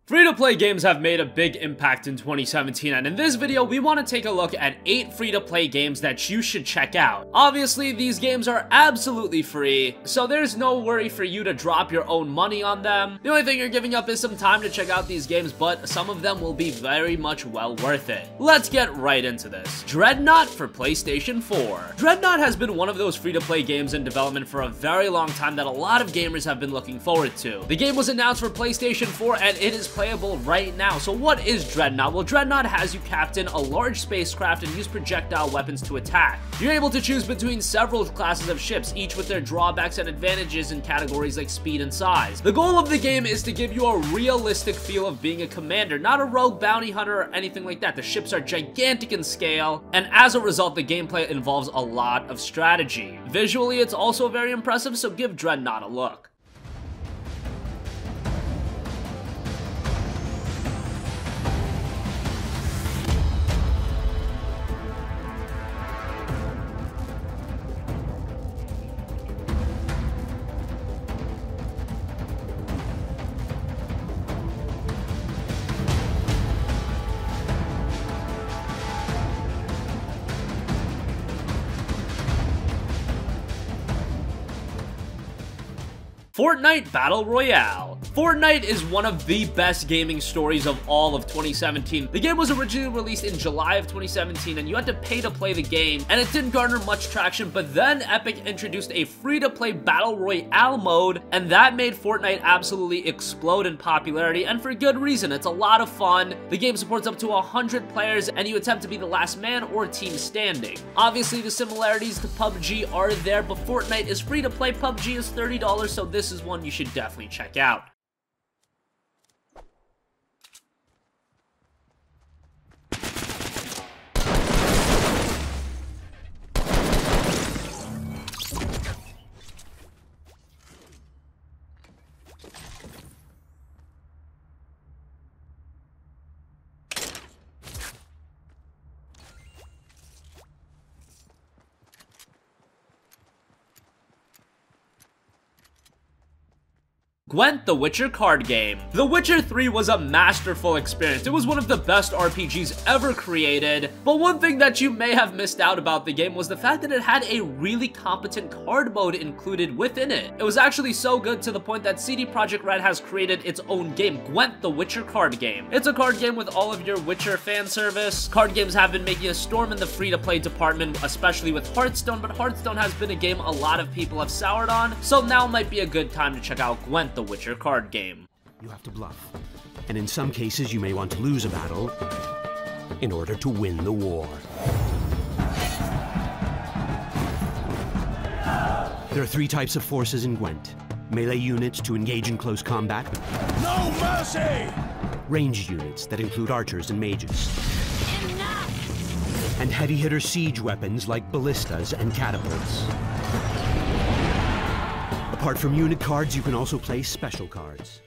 Free-to-play games have made a big impact in 2017, and in this video, we want to take a look at 8 free-to-play games that you should check out. Obviously, these games are absolutely free, so there's no worry for you to drop your own money on them. The only thing you're giving up is some time to check out these games, but some of them will be very much well worth it. Let's get right into this. Dreadnought for PlayStation 4. Dreadnought has been one of those free-to-play games in development for a very long time that a lot of gamers have been looking forward to. The game was announced for PlayStation 4, and it is playable right now. So what is Dreadnought? Well, Dreadnought has you captain a large spacecraft and use projectile weapons to attack. You're able to choose between several classes of ships, each with their drawbacks and advantages in categories like speed and size. The goal of the game is to give you a realistic feel of being a commander, not a rogue bounty hunter or anything like that. The ships are gigantic in scale, and as a result, the gameplay involves a lot of strategy. Visually, it's also very impressive, so give Dreadnought a look. Fortnite Battle Royale. Fortnite is one of the best gaming stories of all of 2017. The game was originally released in July of 2017, and you had to pay to play the game, and it didn't garner much traction, but then Epic introduced a free-to-play Battle Royale mode, and that made Fortnite absolutely explode in popularity, and for good reason. It's a lot of fun. The game supports up to 100 players, and you attempt to be the last man or team standing. Obviously, the similarities to PUBG are there, but Fortnite is free to play. PUBG is $30, so this is one you should definitely check out. Gwent, the Witcher card game. The Witcher 3 was a masterful experience. It was one of the best RPGs ever created, but one thing that you may have missed out about the game was the fact that it had a really competent card mode included within it. It was actually so good to the point that CD Projekt Red has created its own game, Gwent, the Witcher card game. It's a card game with all of your Witcher fan service. Card games have been making a storm in the free-to-play department, especially with Hearthstone, but Hearthstone has been a game a lot of people have soured on, so now might be a good time to check out Gwent, the Witcher card game. You have to bluff, and in some cases you may want to lose a battle in order to win the war. There are 3 types of forces in Gwent. Melee units to engage in close combat. No mercy! Ranged units that include archers and mages. Enough! And heavy hitter siege weapons like ballistas and catapults. Apart from unit cards, you can also play special cards.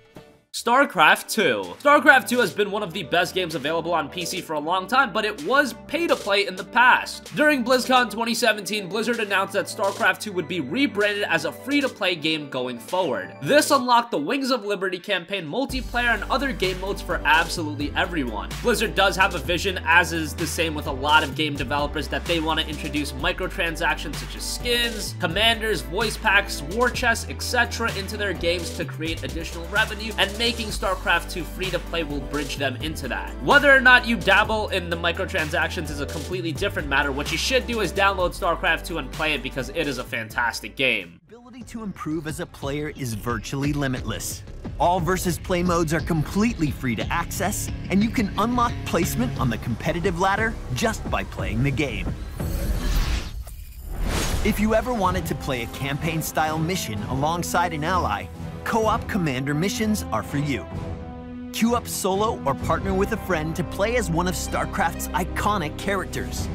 Starcraft 2. Starcraft 2 has been one of the best games available on PC for a long time, but it was pay-to-play in the past. During BlizzCon 2017, Blizzard announced that Starcraft 2 would be rebranded as a free-to-play game going forward. This unlocked the Wings of Liberty campaign, multiplayer, and other game modes for absolutely everyone. Blizzard does have a vision, as is the same with a lot of game developers, that they want to introduce microtransactions such as skins, commanders, voice packs, war chests, etc. into their games to create additional revenue, and making StarCraft 2 free-to-play will bridge them into that. Whether or not you dabble in the microtransactions is a completely different matter. What you should do is download StarCraft 2 and play it because it is a fantastic game. The ability to improve as a player is virtually limitless. All versus play modes are completely free to access, and you can unlock placement on the competitive ladder just by playing the game. If you ever wanted to play a campaign-style mission alongside an ally, co-op commander missions are for you. Queue up solo or partner with a friend to play as one of StarCraft's iconic characters.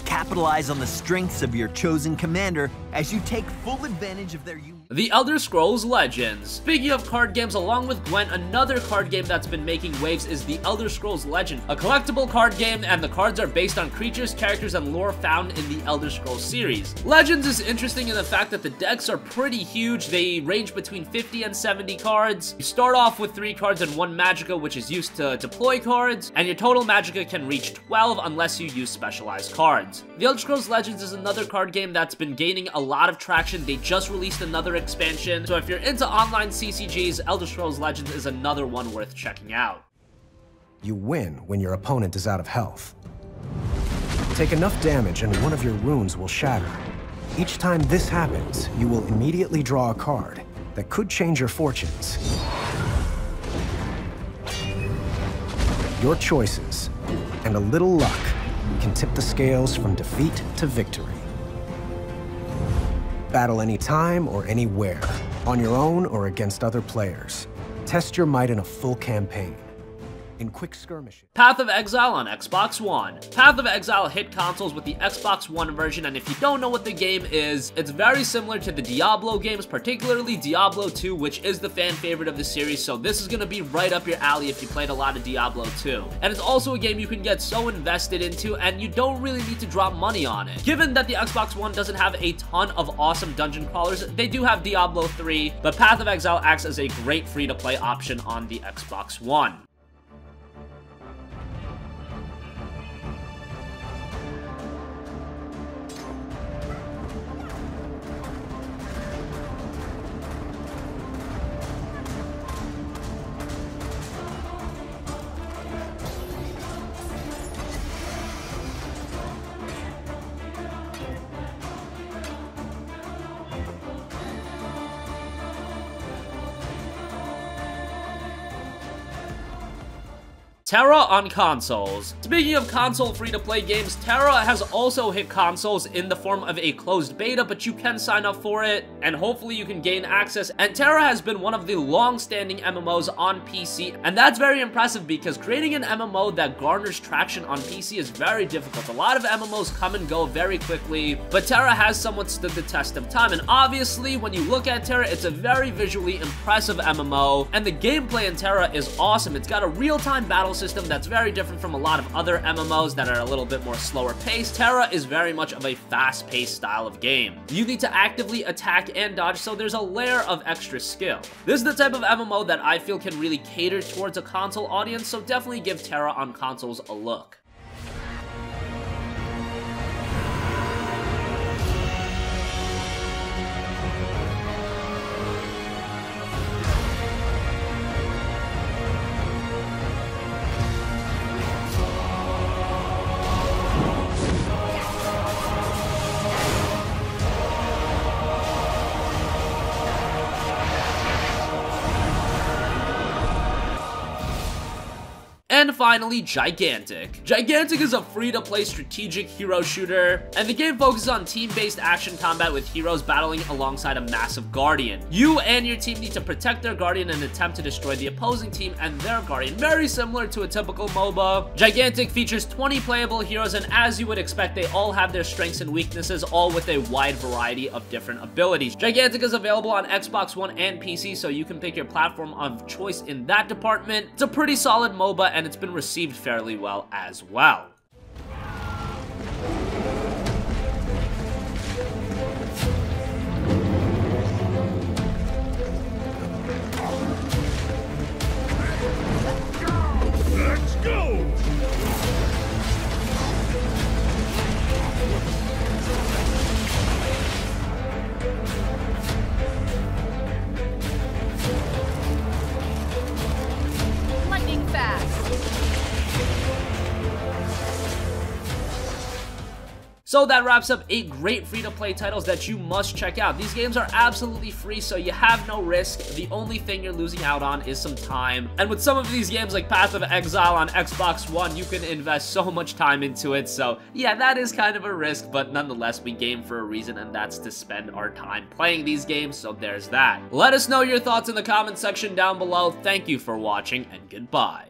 Capitalize on the strengths of your chosen commander as you take full advantage of their unique. The Elder Scrolls Legends. Speaking of card games, along with Gwent, another card game that's been making waves is the Elder Scrolls Legend, a collectible card game, and the cards are based on creatures, characters, and lore found in the Elder Scrolls series. Legends is interesting in the fact that the decks are pretty huge. They range between 50 and 70 cards. You start off with 3 cards and 1 Magicka, which is used to deploy cards, and your total Magicka can reach 12 unless you use specialized cards. The Elder Scrolls Legends is another card game that's been gaining a lot of traction. They just released another expansion, so if you're into online CCGs, Elder Scrolls Legends is another one worth checking out. You win when your opponent is out of health. Take enough damage and one of your runes will shatter. Each time this happens, you will immediately draw a card that could change your fortunes. Your choices and a little luck can tip the scales from defeat to victory. Battle anytime or anywhere, on your own or against other players. Test your might in a full campaign. In quick skirmishes. Path of Exile on Xbox One. Path of Exile hit consoles with the Xbox One version, and if you don't know what the game is, it's very similar to the Diablo games, particularly Diablo 2, which is the fan favorite of the series, so this is gonna be right up your alley if you played a lot of Diablo 2. And it's also a game you can get so invested into, and you don't really need to drop money on it. Given that the Xbox One doesn't have a ton of awesome dungeon crawlers, they do have Diablo 3, but Path of Exile acts as a great free-to-play option on the Xbox One. TERA on consoles. Speaking of console free-to-play games, TERA has also hit consoles in the form of a closed beta, but you can sign up for it, and hopefully you can gain access. And TERA has been one of the long-standing MMOs on PC, and that's very impressive because creating an MMO that garners traction on PC is very difficult. A lot of MMOs come and go very quickly, but TERA has somewhat stood the test of time, and obviously when you look at TERA, it's a very visually impressive MMO, and the gameplay in TERA is awesome. It's got a real-time battle system that's very different from a lot of other MMOs that are a little bit more slower paced. TERA is very much of a fast-paced style of game. You need to actively attack and dodge, so there's a layer of extra skill. This is the type of MMO that I feel can really cater towards a console audience, so definitely give TERA on consoles a look. And finally, Gigantic. Gigantic is a free-to-play strategic hero shooter, and the game focuses on team-based action combat with heroes battling alongside a massive guardian. You and your team need to protect their guardian and attempt to destroy the opposing team and their guardian, very similar to a typical MOBA. Gigantic features 20 playable heroes, and as you would expect, they all have their strengths and weaknesses, all with a wide variety of different abilities. Gigantic is available on Xbox One and PC, so you can pick your platform of choice in that department. It's a pretty solid MOBA, and it's been received fairly well as well. Let's go! Lightning fast! So that wraps up 8 great free-to-play titles that you must check out. These games are absolutely free, so you have no risk. The only thing you're losing out on is some time. And with some of these games like Path of Exile on Xbox One, you can invest so much time into it. So yeah, that is kind of a risk, but nonetheless, we game for a reason, and that's to spend our time playing these games, so there's that. Let us know your thoughts in the comment section down below. Thank you for watching, and goodbye.